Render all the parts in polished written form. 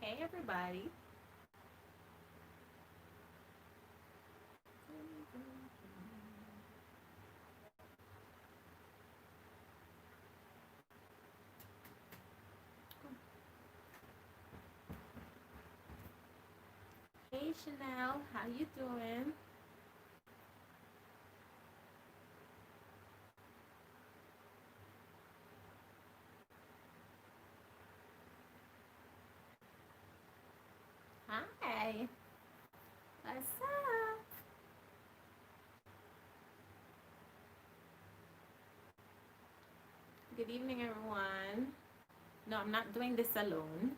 Hey everybody. Hey Chanel, how you doing? Hi. What's up? Good evening everyone. No, I'm not doing this alone.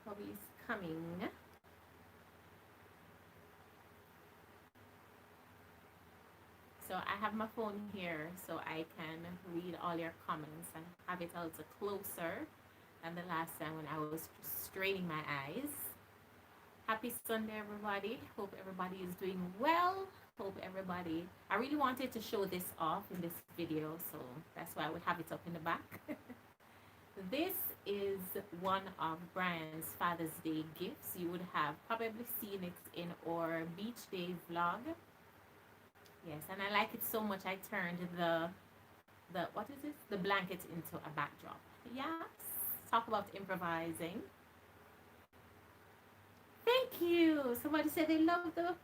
Hobby's coming. So I have my phone here so I can read all your comments and have it a little closer than the last time when I was straining my eyes. Happy Sunday, everybody. Hope everybody is doing well. Hope everybody. I really wanted to show this off in this video, so that's why I would have it up in the back. This is one of Brian's Father's Day gifts. You would have probably seen it in our beach day vlog. Yes, and I like it so much I turned the what is this? The blanket into a backdrop. Yes. Talk about improvising. Thank you. Somebody said they love the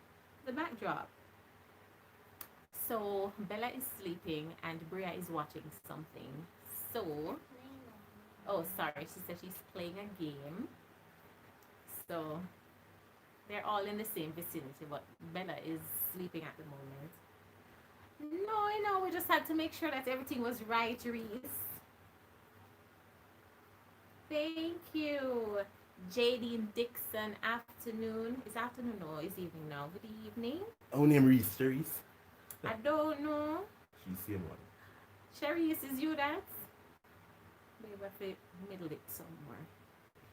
backdrop. So Bella is sleeping and Bria is watching something. So, oh sorry, she said she's playing a game. So they're all in the same vicinity, but Bella is sleeping at the moment. No, we just had to make sure that everything was right, Reese. Thank you. JD Dixon, afternoon. Is afternoon or is evening now? Good evening. Our name Reese, Reese. I don't know. She's same one. Sharice, is you that? Maybe I have middle it somewhere.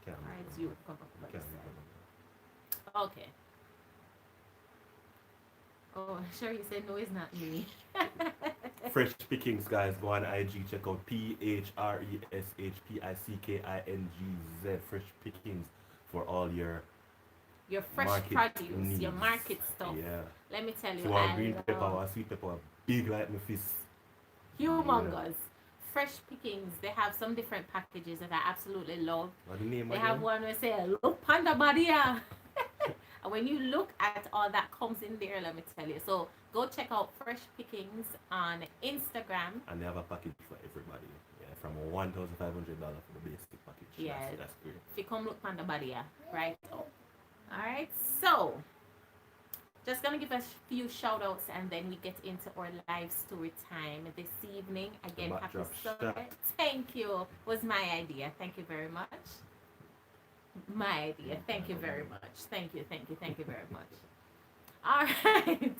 Can't Alright, it's you. Come up by Can't side. Okay. Oh, Sharice said no, it's not me. Fresh Pickings, guys. Go on IG, check out PHRESHPICKINGZ. Fresh Pickings for all your fresh produce, needs. your market stuff. Yeah. Let me tell you, So you want green pepper or sweet pepper, big like my fist. Humongous. Yeah. Fresh Pickings. They have some different packages that I absolutely love. What the name they again? Have one where say, look Panda Badia. And when you look at all that comes in there, let me tell you. So go check out Fresh Pickings on Instagram. And they have a package for everybody. Yeah, from $1,500 for the basic package. Yeah, that's great. If you come look Panda Badia, right up. Alright, so just gonna give a few shout outs and then we get into our live story time this evening. Again, happy Sunday. Thank you. Was my idea. Thank you very much. My idea. Thank you very much. Thank you very much. All right.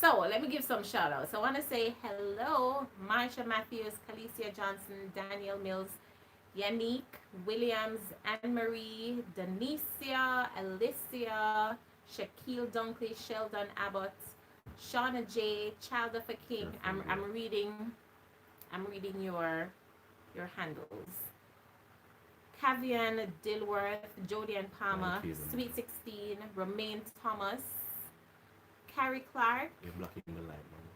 So let me give some shout outs. I want to say hello, Marsha Matthews, Calicia Johnson, Daniel Mills, Yannick Williams, Anne-Marie, Denicia, Alicia, Shaquille Dunkley, Sheldon Abbott, Shauna J, Child of a King. I'm reading your handles. Cavian Dilworth, Jody and Palmer, Sweet 16, Romaine Thomas, Carrie Clark. You're blocking the light, man.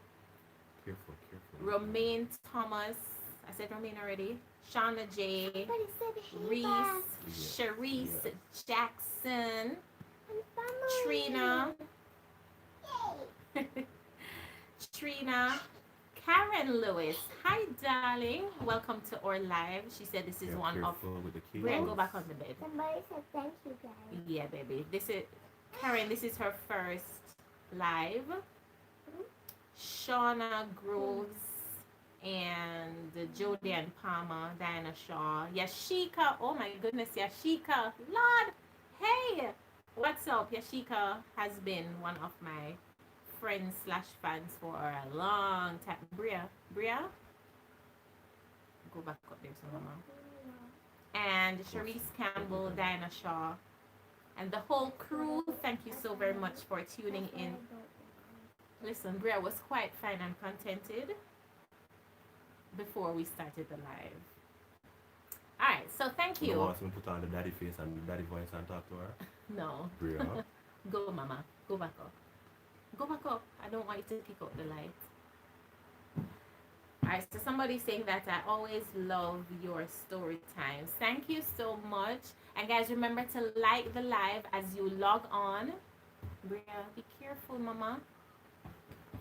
Careful. Romaine Thomas. I said Romaine already. Shauna J. Reese. Sharice Jackson. Trina. Trina. Karen Lewis. Hi, darling. Welcome to our live. She said this is one of. We're go back on the bed. Somebody said thank you, guys. Yeah, baby. This is Karen. This is her first live. Shauna Groves and Jody and Palmer, Diana Shaw, Yashika. Oh my goodness, Yashika. Lord, hey, what's up? Yashika has been one of my friends / fans for a long time. Bria, go back up there, so mama. And Sharice Campbell, Diana Shaw, and the whole crew. Thank you so very much for tuning in. Listen, Bria was quite fine and contented before we started the live. All right, so thank You you. want to put on the daddy face and the daddy voice and talk to her? No. Bria. Go, mama. Go back up. Go back up. I don't want you to pick up the light. Alright, so somebody's saying that I always love your story times. Thank you so much. And guys, remember to like the live as you log on. Bria, be careful, mama.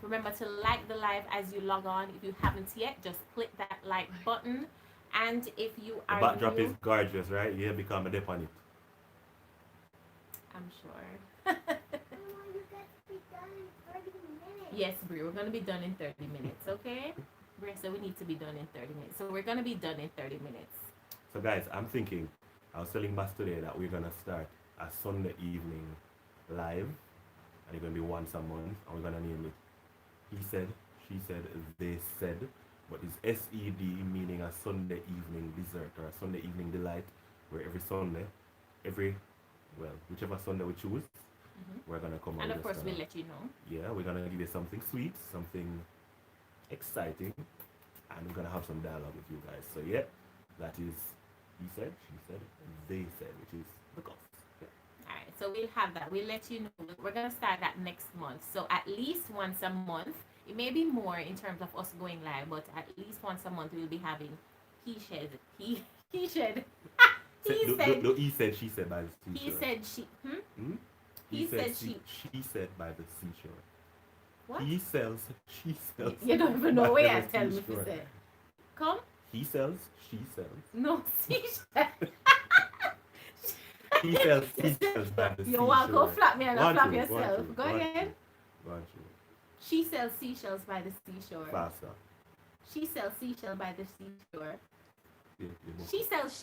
Remember to like the live as you log on. If you haven't yet, just click that like button. And if you The are backdrop new, is gorgeous, right? Yeah, become a dip on it. I'm sure. Mama, you got to be done in 30 minutes. Yes, Brie, we're going to be done in 30 minutes, okay? Brie, so we need to be done in 30 minutes. So we're going to be done in 30 minutes. So guys, I'm thinking, I was telling Bass today that we're gonna start a Sunday evening live, and it's gonna be once a month, and we're gonna name it He Said, She Said, They Said, but it's SED, meaning a Sunday evening dessert or a Sunday evening delight, where every Sunday, whichever Sunday we choose, we're gonna come And out of course, with we'll let you know. yeah, we're gonna give you something sweet, something exciting, and we're gonna have some dialogue with you guys. So yeah, that is He Said, She Said, They Said, which is the cost. Yeah. Alright, so we'll have that. We'll let you know. We're going to start that next month. So at least once a month. It may be more in terms of us going live, but at least once a month we'll be having He Said. He said. He said. He said, she said by the seashore. He said she. He said, she. she said by the seashore. What? He sells, she sells. You don't even know by where the I tell me if you seashore. said. Come. He sells, she sells. No, see. He sells, he sells by the You want to go seashore. flap me and Go on flap through, yourself. Go ahead. Go on through. She sells seashells by the seashore. Faster. She sells seashell by the seashore. Yeah, She sells.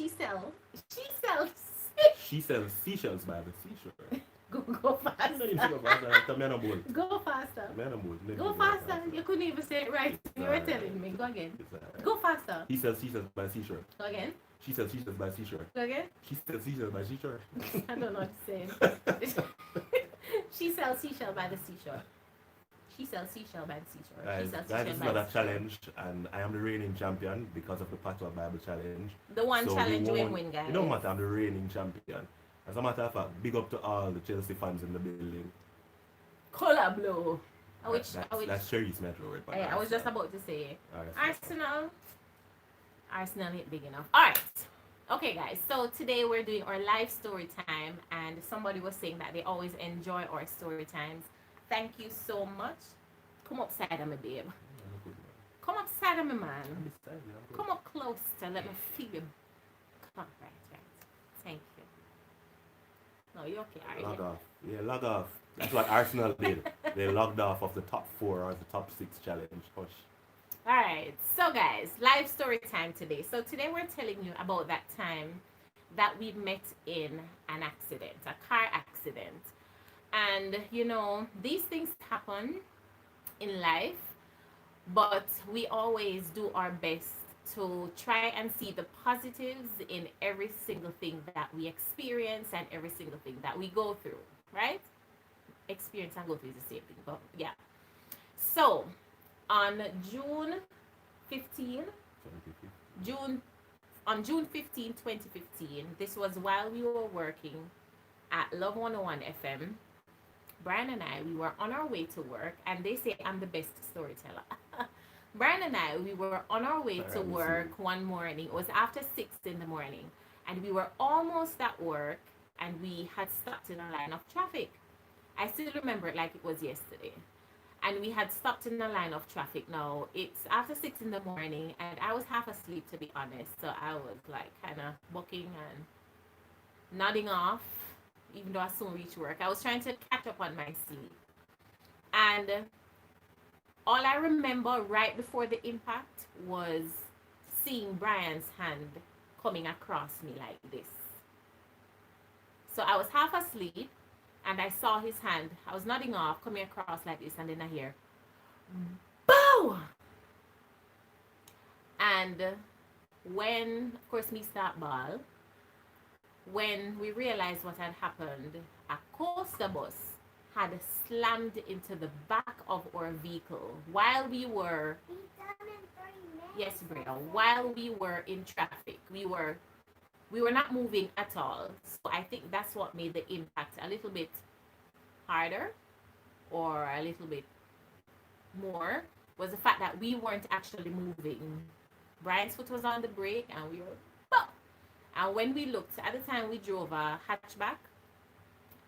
She sells seashells by the seashore. Go faster. Go faster. Go faster. You couldn't even say it right. You were telling me. Go again. Go faster. He sells seashells by the seashore. Go again. She sells seashells by the seashore. Go again. She sells seashells by the seashore. I don't know what to say. She sells seashell by the seashore. She sells seashell by the seashore. Guys, She sells this seashell is by not the a seashore. challenge, and I am the reigning champion because of the Patois Bible challenge. The one So challenge we we won't- win, guys. It don't matter, I'm the reigning champion. As a matter of fact, big up to all the Chelsea fans in the building. Color blow. That's Sherry's Metro. Right? I was just about to say Arsenal. Arsenal ain't big enough. Alright. Okay guys, so today we're doing our live story time, and somebody was saying that they always enjoy our story times. Thank you so much. Come upside of me, babe. Come upside of me, man. Come up close to let me feel you. Come on, right. Thank you. No, you're okay, are Log you? off. Yeah, log off. That's what Arsenal did. They logged off of the top 4 or the top 6 challenge. Hush. Alright, so guys, live story time today. So today we're telling you about that time that we met in an accident, a car accident. And you know, these things happen in life, but we always do our best to try and see the positives in every single thing that we experience and every single thing that we go through, right? Experience and go through is the same thing, but yeah. So on June 15, on June 15, 2015, this was while we were working at Love 101 FM. Brian and I, we were on our way to work, and they say I'm the best storyteller. Brian and I, we were on our way to work one morning. It was after 6 in the morning, and we were almost at work, and we had stopped in a line of traffic. I still remember it like it was yesterday. And we had stopped in a line of traffic. Now, it's after 6 in the morning, and I was half asleep, to be honest. So I was like kind of booking and nodding off, even though I soon reached work. I was trying to catch up on my sleep. And all I remember right before the impact was seeing Brian's hand coming across me like this. So I was half asleep, and I saw his hand. I was nodding off, coming across like this, and then I hear, bow! And when, of course, me start ball, when we realized what had happened, a coaster bus had slammed into the back of our vehicle while we were, Be done in 30 minutes. yes, Bria, while we were in traffic. We were we were not moving at all. So I think that's what made the impact a little bit harder or a little bit more, was the fact that we weren't actually moving. Brian's foot was on the brake and we were, bah! And when we looked, at the time we drove a hatchback,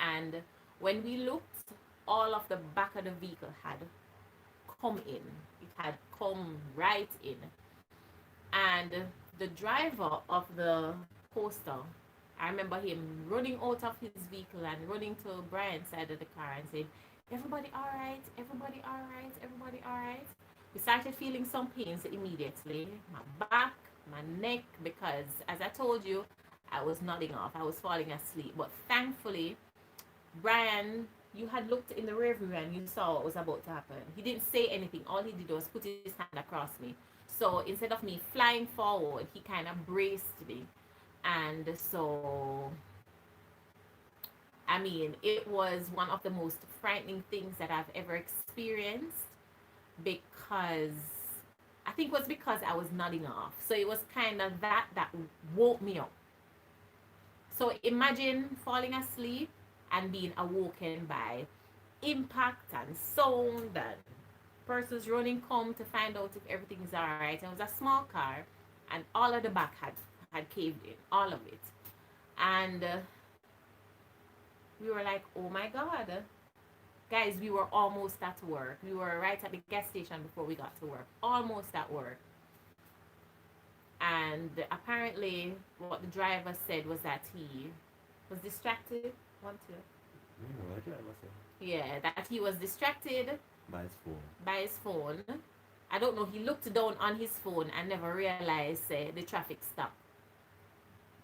and when we looked, all of the back of the vehicle had come in. It had come right in. And the driver of the coaster, I remember him running out of his vehicle and running to Brian's side of the car and saying, "Everybody all right? Everybody all right? Everybody all right?" We started feeling some pains immediately. My back, my neck, because as I told you, I was nodding off. I was falling asleep. But thankfully, Brian, you had looked in the rearview and you saw what was about to happen. He didn't say anything. All he did was put his hand across me. So instead of me flying forward, he kind of braced me. And so, I mean, it was one of the most frightening things that I've ever experienced, because I think it was because I was nodding off. So it was kind of that woke me up. So imagine falling asleep and being awoken by impact and sound and persons running come to find out if everything is all right. And it was a small car, and all of the back had caved in, all of it. And we were like, oh my God. Guys, we were almost at work. We were right at the gas station before we got to work. Almost at work. And apparently, what the driver said was that he was distracted. One, two. Yeah, that he was distracted by his phone. By his phone. I don't know. He looked down on his phone and never realized the traffic stopped.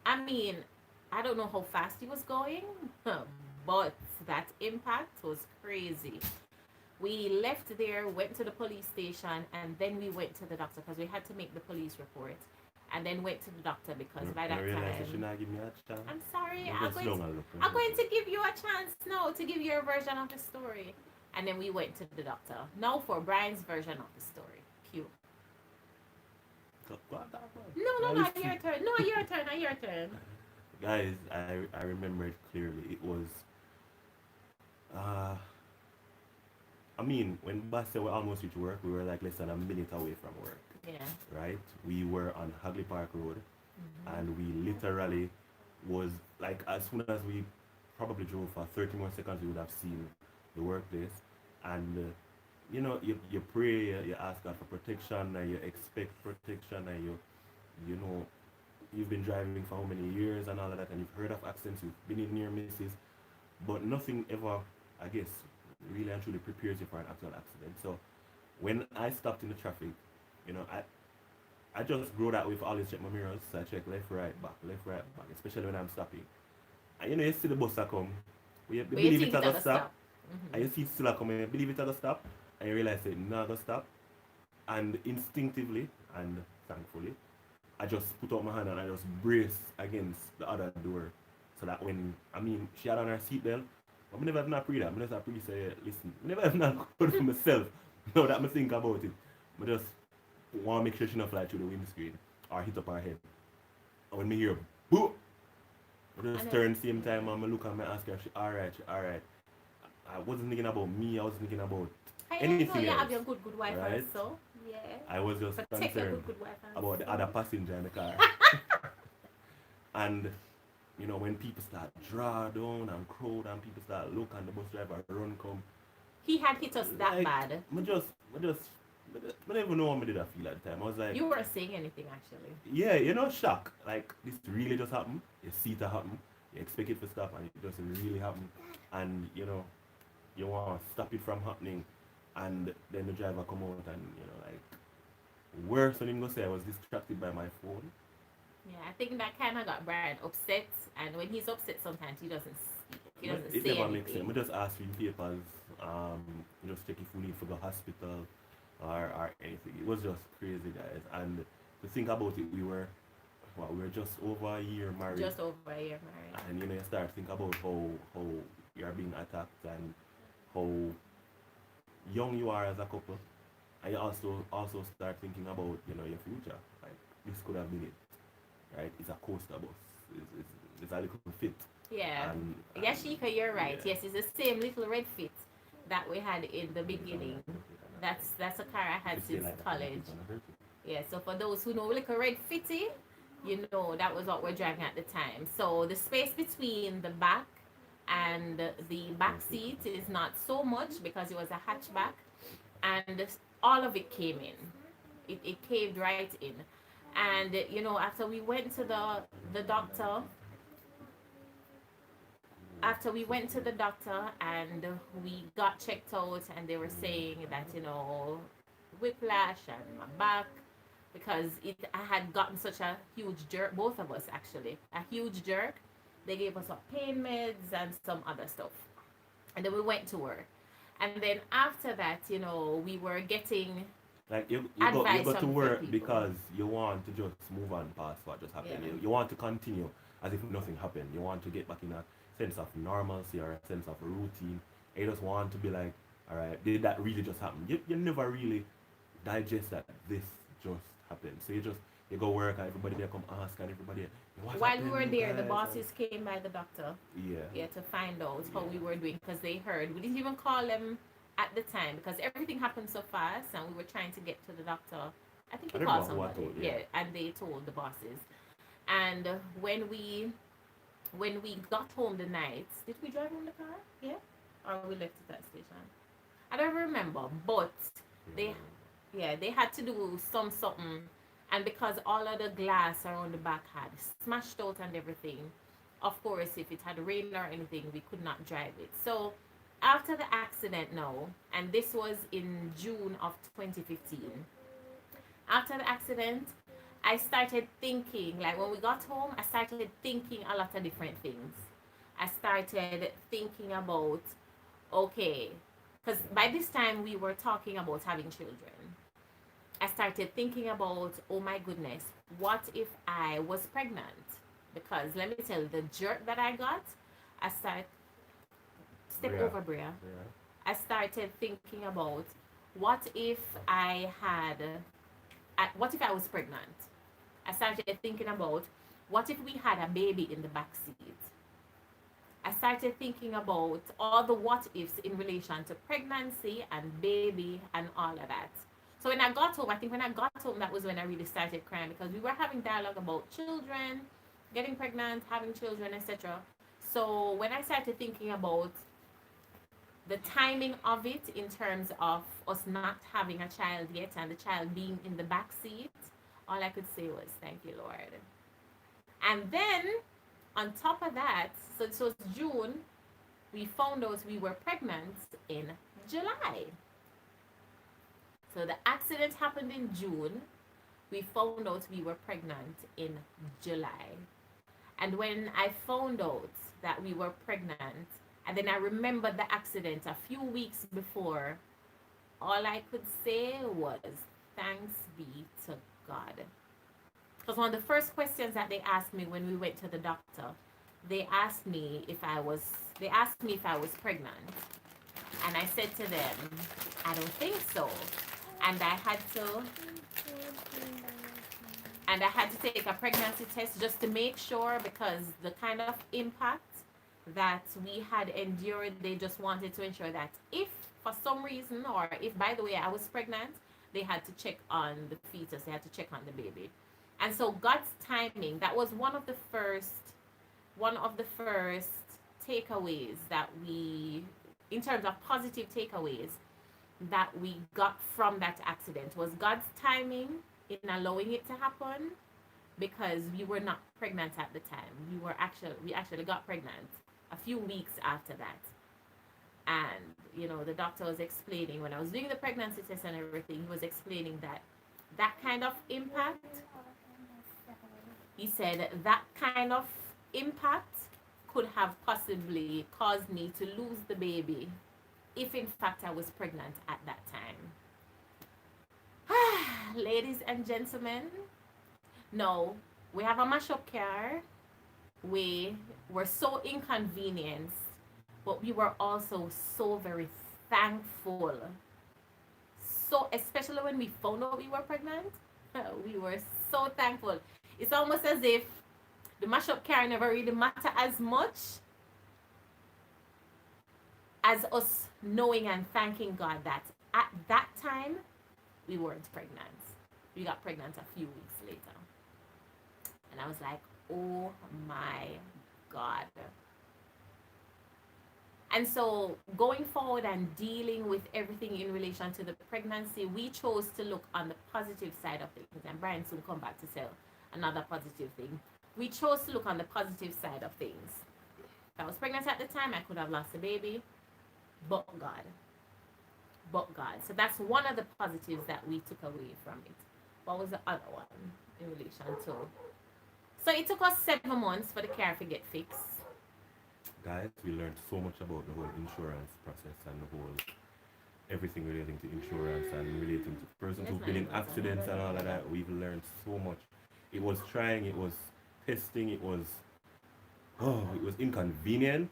I mean, I don't know how fast he was going, but that impact was crazy. We left there, went to the police station, and then we went to the doctor because we had to make the police report. And then went to the doctor because by that time, I'm sorry, I'm going to give you a chance now to give your version of the story. And then we went to the doctor. Now for Brian's version of the story. Pew. No, your turn. No, your turn. Guys, I remember it clearly. It was, I mean, when Bass said we almost reached work, we were like less than a minute away from work. Yeah. Right? We were on Hagley Park Road, and we literally was like, as soon as we probably drove for 30 more seconds, we would have seen the workplace. And you know, you pray, you ask God for protection, and you expect protection, and you know, you've been driving for how many years and all of that, and you've heard of accidents, you've been in near misses, but nothing ever, I guess, really and truly prepares you for an actual accident. So when I stopped in the traffic, you know, I just grow that way for always check my mirrors. So I check left, right, back, especially when I'm stopping. And you know, you see the bus come, you believe it has to stop, and you see it still coming, you believe it has to stop, and you realize it not going to stop. And instinctively and thankfully, I just put out my hand and I just brace against the other door. So that when, I mean, she had on her seatbelt, but I never have not pre that. I just pre say, listen, I never have not put it for myself. Now that I think about it, I just want to make sure she not fly through the windscreen or hit up her head. And when me hear boo, I just turn same time and I look and I ask her, she alright, she alright. I wasn't thinking about me, I was thinking about anything else. You have your good wife, right? So yeah. I was just concerned about the other passenger in the car. And you know, when people start draw down and crowd and people start look and the bus driver run come. He had hit us that like, bad. I don't even know what I did I feel at the time. I was like, you weren't saying anything actually. Yeah, you know, shock. Like this really just happened. You see it happen. You expect it to stop and it doesn't really happen. And you know, you want to stop it from happening. And then the driver come out and you know, like worse than him go say I was distracted by my phone. Yeah, I think that kind of got Brian upset, and when he's upset, sometimes he doesn't speak. He doesn't it say never anything. makes sense. I just ask for your papers, just check if we need for the hospital or anything. It was just crazy, guys. And to think about it, we were just over a year married. Just over a year married. And you know, you start to think about how you're being attacked and how young you are as a couple. And you also start thinking about, you know, your future. Like this could have been it. Right? It's a coaster bus. it's a little fit. Yeah. And Yashika, you're right. yeah. Yes, it's the same little red fit that we had in the beginning. That's a car I If had you stay since like that, college. it's gonna hurt you. Yeah, so for those who know little red fitty, you know that was what we're driving at the time. So the space between the back and the back seat is not so much because it was a hatchback, and all of it came in. It caved right in. And after we went to the doctor, and we got checked out, and they were saying that whiplash and my back, because I had gotten such a huge jerk, both of us actually, a huge jerk. They gave us up pain meds and some other stuff, and then we went to work. And then after that, we were getting Like you advice go to from work people. because you want to just move on past what just happened. Yeah. You want to continue as if nothing happened. You want to get back in a sense of normalcy or a sense of routine. You just want to be like, all right, did that really just happen? You never really digest that this just happened. So you go work and everybody there come ask and everybody what While we happened, were you there, the guys? bosses came by the doctor, Yeah. yeah, to find out how we Yeah. were doing, because they heard. We didn't even call them at the time because everything happened so fast, and we were trying to get to the doctor. I think I we don't called know who I somebody, told, yeah. yeah, and they told the bosses. And when we got home the night, did we drive home the car? Yeah, or we left it at the station? I don't remember, but they they had to do something, and because all of the glass around the back had smashed out and everything, of course, if it had rained or anything, we could not drive it. So after the accident now, and this was in June of 2015, after the accident, I started thinking, like when we got home, I started thinking a lot of different things. I started thinking about, okay, because by this time we were talking about having children. I started thinking about, oh my goodness, what if I was pregnant? Because let me tell you, the jerk that I got, I started, step Bria. over, Bria. Yeah. I started thinking about, what if what if I was pregnant? I started thinking about, what if we had a baby in the back seat? I started thinking about all the what ifs in relation to pregnancy and baby and all of that. So when I got home, I think when I got home, that was when I really started crying, because we were having dialogue about children, getting pregnant, having children, etc. So when I started thinking about the timing of it in terms of us not having a child yet and the child being in the back seat, all I could say was, thank you, Lord. And then on top of that, so it was June, we found out we were pregnant in July. So the accident happened in June. We found out we were pregnant in July. And when I found out that we were pregnant, and then I remembered the accident a few weeks before, all I could say was, thanks be to God. Because one of the first questions that they asked me when we went to the doctor, they asked me if I was pregnant. And I said to them, I don't think so. And I had to take a pregnancy test just to make sure, because the kind of impact that we had endured, they just wanted to ensure that if for some reason, or if by the way I was pregnant, they had to check on the fetus, they had to check on the baby. And so God's timing, that was one of the first takeaways that we, in terms of positive takeaways that we got from that accident, was God's timing in allowing it to happen, because we were not pregnant at the time. We actually got pregnant a few weeks after that. And the doctor was explaining, when I was doing the pregnancy test and everything, he was explaining that kind of impact, he said that kind of impact could have possibly caused me to lose the baby if in fact I was pregnant at that time. Ladies and gentlemen, no, we have a mashup car. We were so inconvenienced, but we were also so very thankful. So, especially when we found out we were pregnant, we were so thankful. It's almost as if the mashup car never really matter as much as us knowing and thanking God that at that time we weren't pregnant. We got pregnant a few weeks later. And I was like, oh my God. And so going forward and dealing with everything in relation to the pregnancy, we chose to look on the positive side of things. And Brian soon come back to tell another positive thing. We chose to look on the positive side of things. If I was pregnant at the time, I could have lost a baby. But God. But God. So that's one of the positives that we took away from it. What was the other one in relation to? So it took us 7 months for the car to get fixed. Guys, we learned so much about the whole insurance process and the whole everything relating to insurance and relating to persons who've been in accidents and all of that. We've learned so much. It was trying, it was testing, it was inconvenient.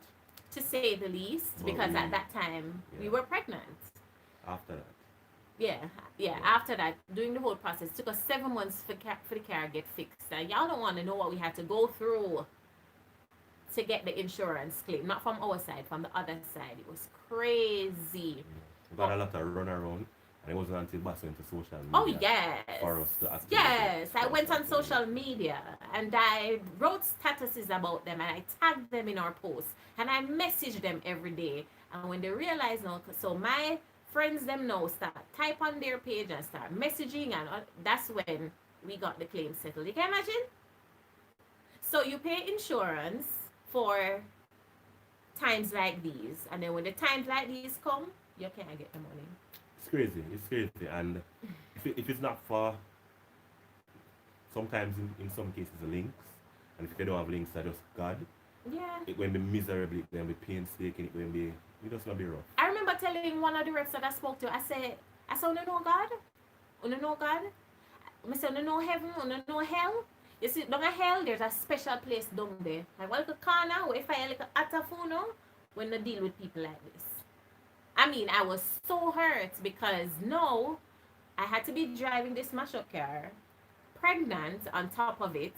To say the least, because at that time we were pregnant. After that. Yeah. After that, doing the whole process, took us 7 months for the car to get fixed. And y'all don't want to know what we had to go through to get the insurance claim. Not from our side, from the other side. It was crazy. We got a lot of run around, and it wasn't until Bass went to social media. Oh, yes. For us to activate Yes, I went on social media and I wrote statuses about them and I tagged them in our posts and I messaged them every day. And when they realized, no, so my friends them now start type on their page and start messaging, and that's when we got the claim settled. You can imagine? So you pay insurance for times like these, and then when the times like these come, you can't get the money. It's crazy, and if it's not for sometimes in some cases links, and if you don't have links that just God, it will be miserable, it will be painstaking, it will be, it just gonna be rough. I remember telling one of the reps that I spoke to, I said, you know God? You know God? I said, you know heaven? You know hell? You see, down in hell, there's a special place down there. Like one little corner where if I like a atafuno, when they deal with people like this. I mean, I was so hurt because no, I had to be driving this mashup car, pregnant on top of it.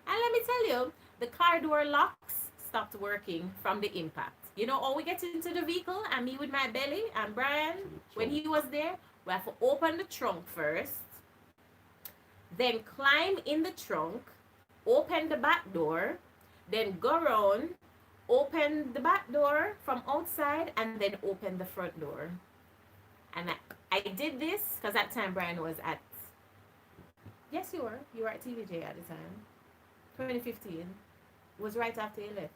And let me tell you, the car door locks stopped working from the impact. You know, all we get into the vehicle, and me with my belly, and Brian, when he was there, we have to open the trunk first, then climb in the trunk, open the back door, then go around, open the back door from outside, and then open the front door. And I did this because at that time Brian was at, yes you were at TVJ at the time, 2015. It was right after you left.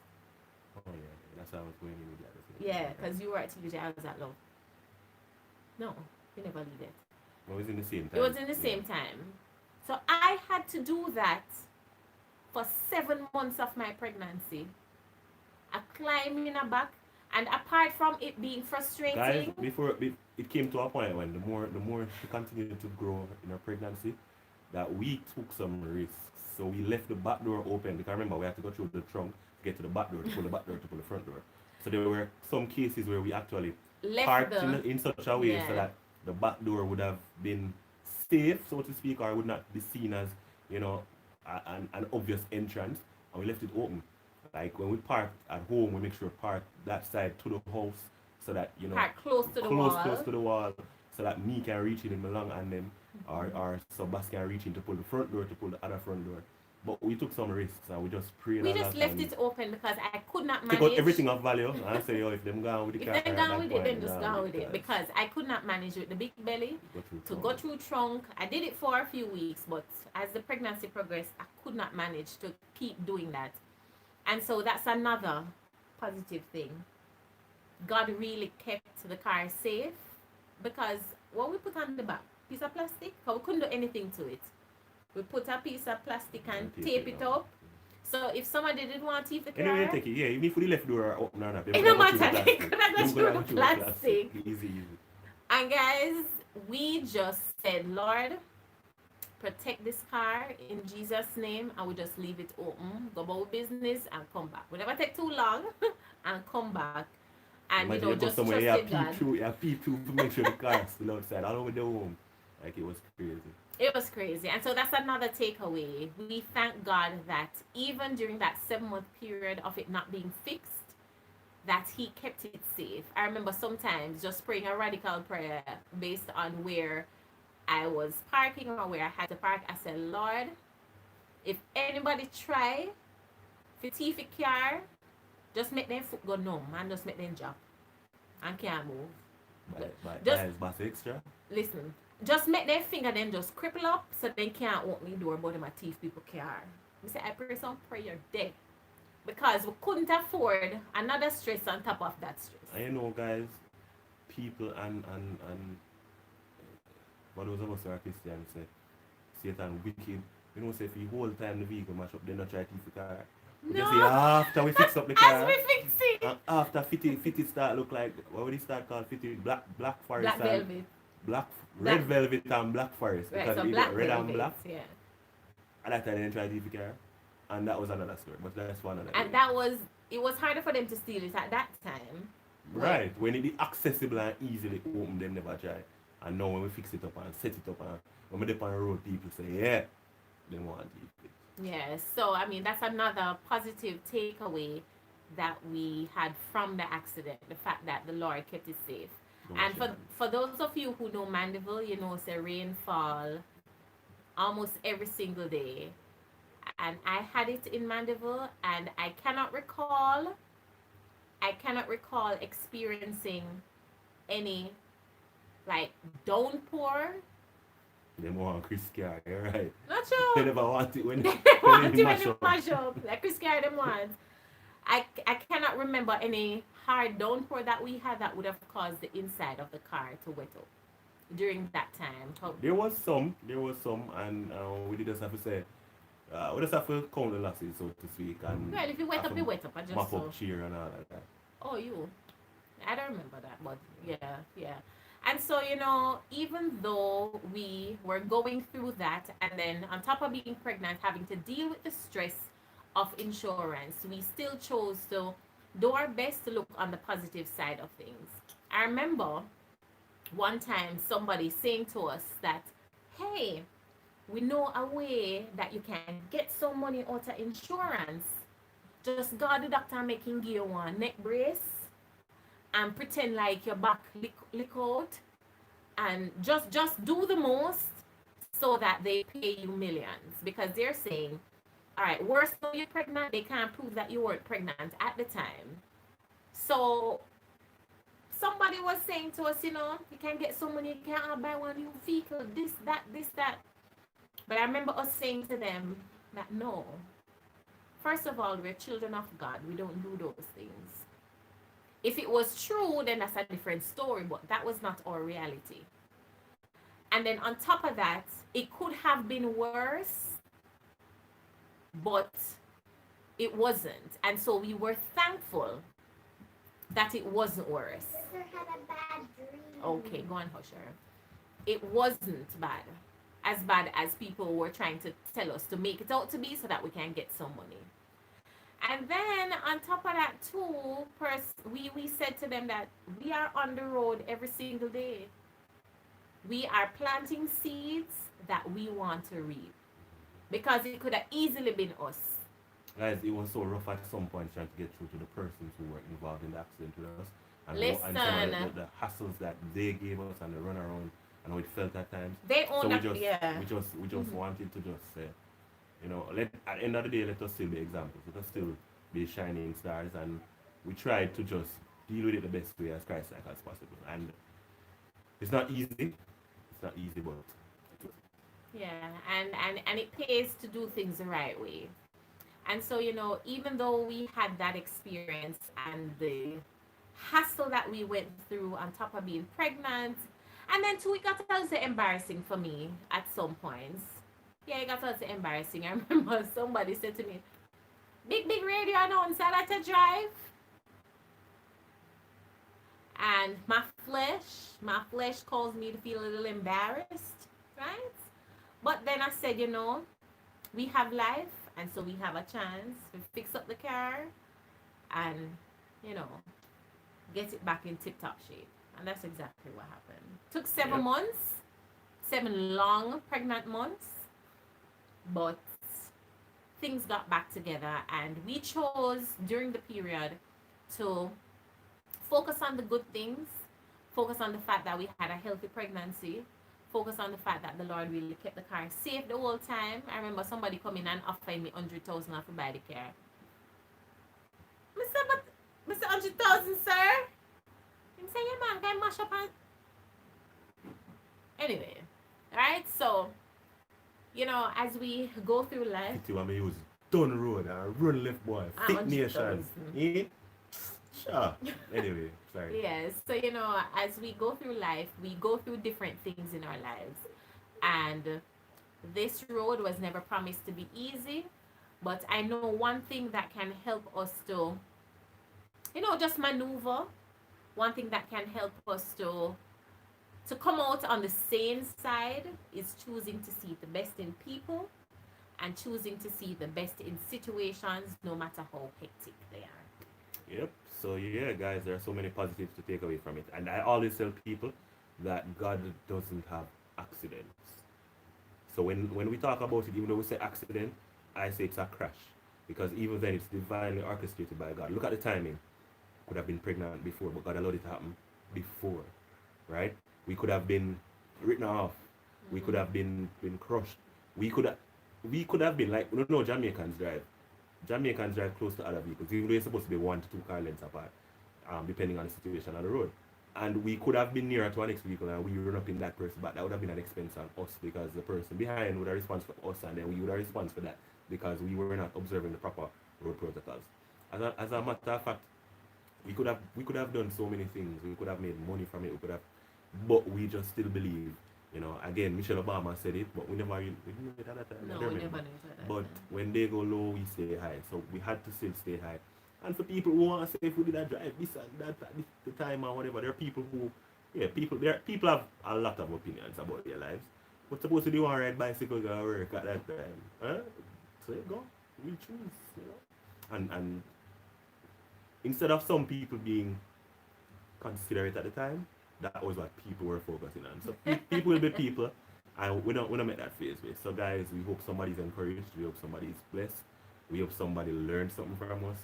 Oh yeah, that's how I was going in with that. Yeah, because you were at TVJ, I was at Love. No, you never leave it. It was in the same time. It was in the same time. So I had to do that for 7 months of my pregnancy. I climbed in a back, and apart from it being frustrating. Guys, before it came to a point when the more she continued to grow in her pregnancy, that we took some risks. So we left the back door open, because remember we had to go through the trunk to get to the back door, to pull the back door, to pull the front door. So there were some cases where we actually parked in such a way so that the back door would have been safe, so to speak, or would not be seen as, you know, an obvious entrance, and we left it open. Like when we park at home, we make sure we park that side to the house so that, you know, park close to the wall, so that me can reach in my long and them, or Sebas can reach in to pull the front door, to pull the other front door. But we took some risks and we just prayed. We just left it open because I could not manage. Take out everything of value and I say, yo, if them gone with the car, if them gone with it, then just go with it. Because I could not manage with the big belly to go through trunk. I did it for a few weeks, but as the pregnancy progressed, I could not manage to keep doing that. And so that's another positive thing. God really kept the car safe because what we put on the back, piece of plastic, because we couldn't do anything to it. We put a piece of plastic and tape it up. So if somebody didn't want to take the car, anyway, take it. Yeah, even if we left door open or not, it don't matter. They could have gone through the plastic. Easy. And guys, we just said, Lord, protect this car in Jesus' name, and we just leave it open, go about business, and come back. We never take too long, and come back. And imagine you know, just trust God. peep through to make sure the car is still outside all over the home. Like it was crazy. It was crazy. And so that's another takeaway. We thank God that even during that 7 month period of it not being fixed, that He kept it safe. I remember sometimes just praying a radical prayer based on where I was parking or where I had to park. I said, Lord, if anybody try to thief a car, just make them foot go numb and just make them jump and can't move. Just By his boss extra. listen, just make their finger them just cripple up so they can't open the door but them a thief people car. We say I pray some prayer there. Because we couldn't afford another stress on top of that stress. And you know, guys, people and for those of us who are Christians say Satan wicked. You know, say if the whole time the vehicle mash up, they not try to fix the car. We just say No, after we fix up the as car, we fix it. and after fitty start look like what would it start called fitty black forest Black and velvet. black Black- red velvet and black forest Right, because so it black red and velvet. black. Yeah. At that time they didn't try to fix the car, and that was another story. But that's for another And day. that was, it was harder for them to steal it at that time. Right. When it is accessible and easily open, they never try. And now when we fix it up and set it up and when we dip on the road, people say, yeah, they want it. Yeah. So I mean, that's another positive takeaway that we had from the accident. The fact that the Lord kept it safe. Don't And share. for those of you who know Mandeville, you know, it's a rainfall almost every single day. And I had it in Mandeville, and I cannot recall experiencing any like downpour. They want Chris Carr, you're right. Not They sure. never want it when They when want they to mash when up. mash up like Chris Carey them wants. I cannot remember any hard downpour that we had that would have caused the inside of the car to wet up during that time. There was some, and we did just have to say, we just have to count the losses, so to speak, and Well, if you wet have up, to you wet up. I just mop saw. up cheer and all of that. Oh, you. I don't remember that, but yeah, yeah. And so, you know, even though we were going through that, and then on top of being pregnant, having to deal with the stress of insurance, we still chose to do our best to look on the positive side of things. I remember one time somebody saying to us that, hey, we know a way that you can get some money out of insurance. Just go to the doctor and make him give you one neck brace and pretend like your back lick out and just do the most so that they pay you millions because they're saying, all right, worse though you're pregnant, they can't prove that you weren't pregnant at the time. So somebody was saying to us, you know, you can get some money, you can't buy one new vehicle, this, that. But I remember us saying to them that no. First of all, we're children of God. We don't do those things. If it was true, then that's a different story, but that was not our reality. And then on top of that, it could have been worse, but it wasn't. And so we were thankful that it wasn't worse. Sister had a bad dream. Okay, go on, hush her. It wasn't bad as people were trying to tell us to make it out to be so that we can get some money. And then on top of that too, we said to them that we are on the road every single day. We are planting seeds that we want to reap. Because it could have easily been us. Guys, it was so rough at some point trying to get through to the persons who were involved in the accident with us. And Listen. and some of the hassles that they gave us and the runaround and how it felt at times. They So own we up, just yeah. we just wanted to just say, you know, at the end of the day let us still be examples. Let us still be shining stars, and we tried to just deal with it the best way as Christ like as possible. And it's not easy. It's not easy, but it was. Yeah, and it pays to do things the right way. And so, you know, even though we had that experience and the hassle that we went through on top of being pregnant, and then too, it got a little embarrassing for me at some points. Yeah, it got a little embarrassing. I remember somebody said to me, big radio announcer that you drive. And my flesh caused me to feel a little embarrassed, right? But then I said, you know, we have life, and so we have a chance to fix up the car and, you know, get it back in tip top shape. And that's exactly what happened. Took 7 Yep. months, 7 long pregnant months, but things got back together, and we chose during the period to focus on the good things, focus on the fact that we had a healthy pregnancy, focus on the fact that the Lord really kept the car safe the whole time. I remember somebody coming and offering me 100,000 to buy the car. Mr. But Mr. 100,000, sir. Him say, yeah, man, can I mash up and anyway, right? So, as we go through life, It want me use Dun Road and Run Left Boy, Thick Nation. 100,000. Yeah? Sure. Anyway, sorry. Yes. So, as we go through life, we go through different things in our lives. And this road was never promised to be easy. But I know one thing that can help us to, just maneuver. One thing that can help us to come out on the sane side is choosing to see the best in people and choosing to see the best in situations, no matter how hectic they are. Yep. So yeah, guys, there are so many positives to take away from it. And I always tell people that God doesn't have accidents. So when we talk about it, even though we say accident, I say it's a crash. Because even then it's divinely orchestrated by God. Look at the timing. Could have been pregnant before, but God allowed it to happen before. Right? We could have been written off. We could have been crushed. We could have been like, no, Jamaicans drive. Jamaicans drive close to other vehicles, even though you're supposed to be 1 to 2 car lengths apart, depending on the situation on the road. And we could have been nearer to our next vehicle and we run up in that person, but that would have been an expense on us because the person behind would have response for us and then we would have response for that because we were not observing the proper road protocols. As a matter of fact, we could have done so many things. We could have made money from it. But we just still believe. Again, Michelle Obama said it, but we never really knew it at that time. No, we never knew it at that But time. when they go low, we stay high. So we had to still stay high. And for people who want to say if we did a drive this and that at the time or whatever, there are people who, people have a lot of opinions about their lives. But supposed to do want to ride bicycles or work at that time. Huh? So you go, we choose, And instead of some people being considerate at the time, that was what people were focusing on. So people will be people, and we don't make that phase way. So guys, we hope somebody's encouraged. We hope somebody's blessed. We hope somebody learned something from us.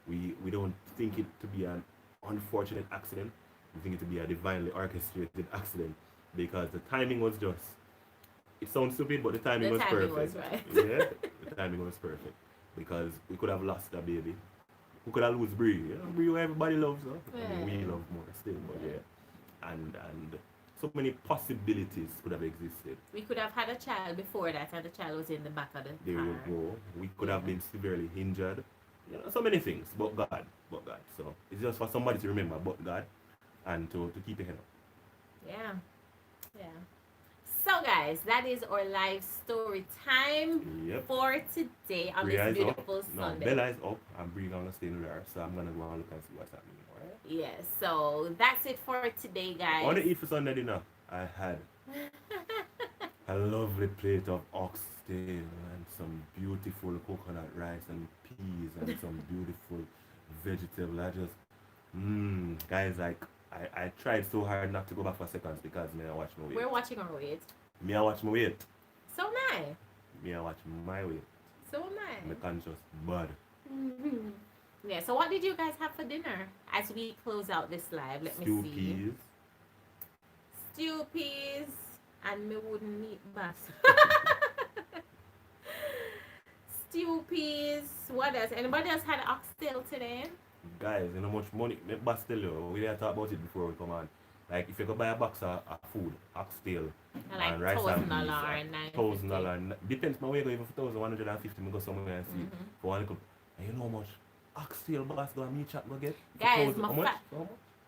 We don't think it to be an unfortunate accident. We think it to be a divinely orchestrated accident because the timing was just. It sounds stupid, but the timing was perfect. Was right. Yeah, the timing was perfect because we could have lost a baby. We could have lost Bree. Bree, everybody loves her. I mean, we love more still, but yeah. And so many possibilities could have existed. We could have had a child before that, and the child was in the back of the there car. you go. We could have been severely injured. So many things. But God. So it's just for somebody to remember, but God, and to keep your head up. Yeah. So guys, that is our live story time for today on Bria this beautiful Sunday. Bella is up and Bria gonna stay in there, so I'm gonna go and look and see what's happening. Alright? Yes, so that's it for today, guys. I want to eat for Sunday dinner. I had a lovely plate of oxtail and some beautiful coconut rice and peas and some beautiful vegetable. I just, guys, I tried so hard not to go back for seconds because I watch my weight. We're watching our weight. I watch my weight. So nice. I watch my weight. So nice. My conscious bud. Mm-hmm. Yeah, so what did you guys have for dinner as we close out this live? Let me see. Peas. Stew peas and me wooden meat bass. Stew peas. What else? Anybody else had oxtail today? Guys, you know how much money? Me boss tell you, we didn't talk about it before we come on. Like if you go buy a box of food, oxtail, like and rice and $1,000 peas, $1,000. Depends my way go even for 1,150. Me go somewhere and see for one little. And you know how much oxtail boss go and meat chop go get? Guys, how much?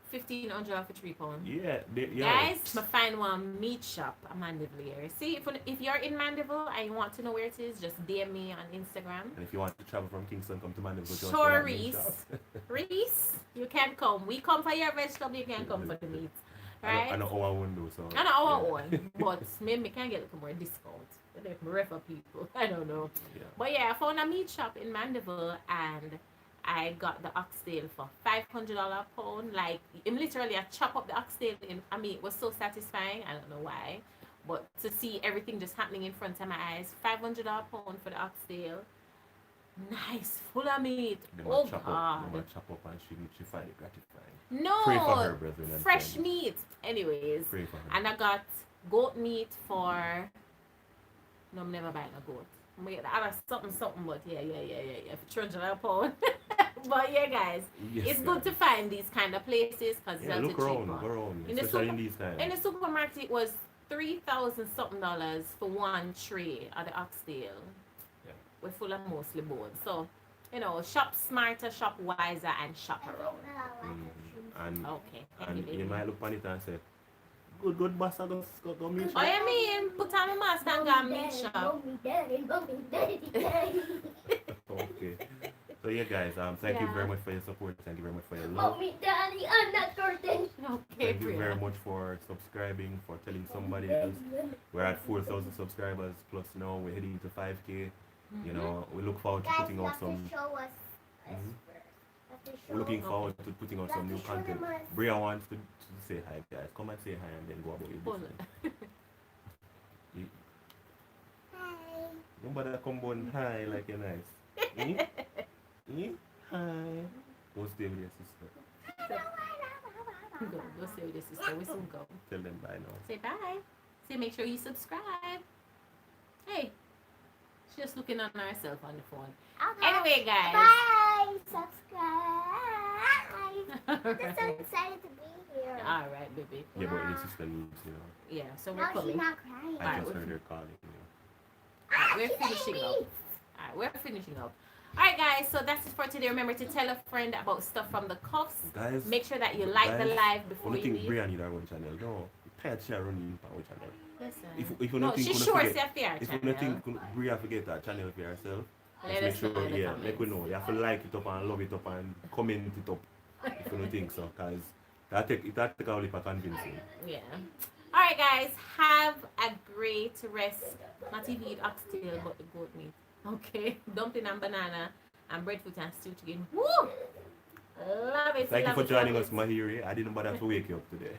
1,500 for £3. Yeah, guys, I find one meat shop at Mandeville. See, if you're in Mandeville and you want to know where it is, just DM me on Instagram. And if you want to travel from Kingston, come to Mandeville. Sure, Reese, you can come. We come for your vegetable, you can come for the meat. Right? I know our window, so. I know our own, but maybe can get a little more discount. Like refer people, I don't know. Yeah. But yeah, I found a meat shop in Mandeville and I got the oxtail for $500 a pound. Like, literally, I chop up the oxtail. It was so satisfying. I don't know why. But to see everything just happening in front of my eyes, $500 pound for the oxtail. Nice, full of meat. Oh They God. might chop up and she find it gratifying. No, Pray for her, brethren and fresh friends. meat. Anyways, Pray for her. and I got goat meat for. No, I'm never buying a goat. I'm gonna get other something, but yeah, for $300 pound. But yeah, guys, Yes, it's good to guys. find these kind of places because it's Yeah, not look too around, cheap. go around, In the especially super- in these times. In the supermarket, it was $3,000 something for one tray of the oxtail. Yeah. We're full of mostly bones. So, shop smarter, shop wiser, and shop around. And Okay. and you might look on it and say, good boss, I go meet Oh, shop. you mean put on my mask and go and meet shop? Mommy, daddy. Okay. So yeah, guys, thank you Yeah. very much for your support. Thank you very much for your love. Mommy, daddy, I'm not curtain. Okay, Thank you very Priya. much for subscribing, for telling somebody else. We're at 4,000 subscribers plus now we're heading to 5K. You know, we look forward to Guys, putting you out have to some. show us. Mhm. You have to show We're looking us. forward to putting out some new content. Bria wants to say hi, guys. Come and say hi and then go about your Hold business. on. You- Hi. Nobody come on hi like you're nice. Eh? Eh? Hi. Go stay with your sister. Go say with your sister. We soon go. Tell them bye now. Say bye. Say make sure you subscribe. Hey, she's just looking on herself on the phone. Okay. Anyway, guys. Bye. Subscribe. I'm so Alright, excited to be here. baby. Yeah, but your sister needs, you know. Yeah, so we're No, she's coming. not crying. I Alright, just we're heard her calling you. We're finishing up. Alright, we're finishing up. Alright, guys, so that's it for today. Remember to tell a friend about stuff from the cuffs. Guys, Make sure that you like the guys, live before only you think leave. Bria need her own channel. No, tired she running her own channel. Listen. If you No, don't think she you sure forget, say F.I.R.E. if you channel. don't think Bria forget that channel for herself, Let just us make know sure, in the yeah, let we comments. know. You have to like it up and love it up and comment it up if you don't think so, because that take a whole heap of convincing. Yeah. Alright, guys, have a great rest. Not even eat oxtail, but the goat meat. Okay, dumpling and banana and breadfruit and stewed chicken. Woo! Love it. Thank you love for it, joining love us, it. Mahiri. I didn't bother to wake you up today.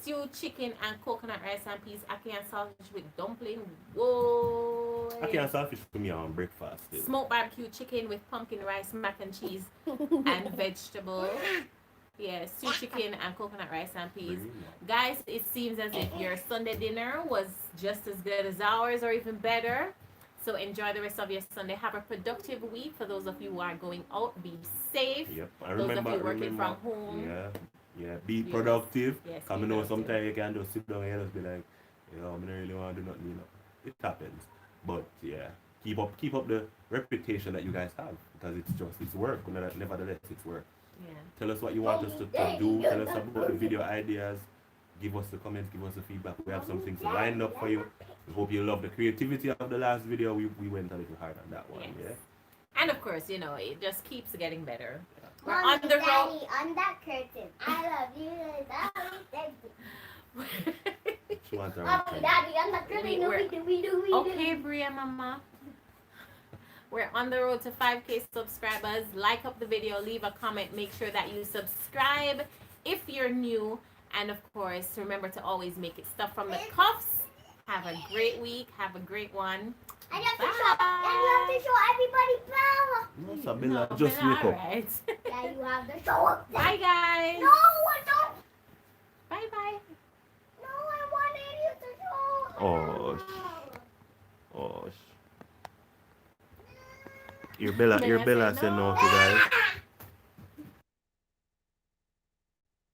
Stewed chicken and coconut rice and peas, ackee and sausage with dumpling. Whoa! Ackee and saltfish for me on breakfast. Still. Smoked barbecue chicken with pumpkin rice, mac and cheese, and vegetables. Yeah, stewed chicken and coconut rice and peas. Guys, it seems as if your Sunday dinner was just as good as ours or even better. So enjoy the rest of your Sunday. Have a productive week. For those of you who are going out, be safe. Yep. I Those remember, of you working from home. Yeah. Be Yes. productive. Yes, Cause be I know productive. sometimes you can just sit down and just be like, I don't really want to do nothing, It happens. But yeah, keep up the reputation that you guys have, because it's work. Nevertheless, it's work. Yeah. Tell us what you want us to do. Tell us about the video ideas. Give us the comments. Give us the feedback. We have some things lined up for you. We hope you love the creativity of the last video. We went a little hard on that one. Yes. Yeah. And of course, it just keeps getting better. We're Mommy, on the road. daddy, on that curtain. I love you. Daddy, thank you. She wants her own Mommy, channel. daddy, on that We're- curtain. We do. Okay, Bria Mama. We're on the road to 5K subscribers. Like up the video, leave a comment, make sure that you subscribe if you're new. And of course, remember to always make it stuff from the cuffs. Have a great week. Have a great one. And you have to show everybody power. No, Sabina, just wake up. Alright. Yeah, you have to show up. Bye, guys. No, I don't. Bye-bye. No, I wanted you to show. Oh, Oh, your Bella said no to guys.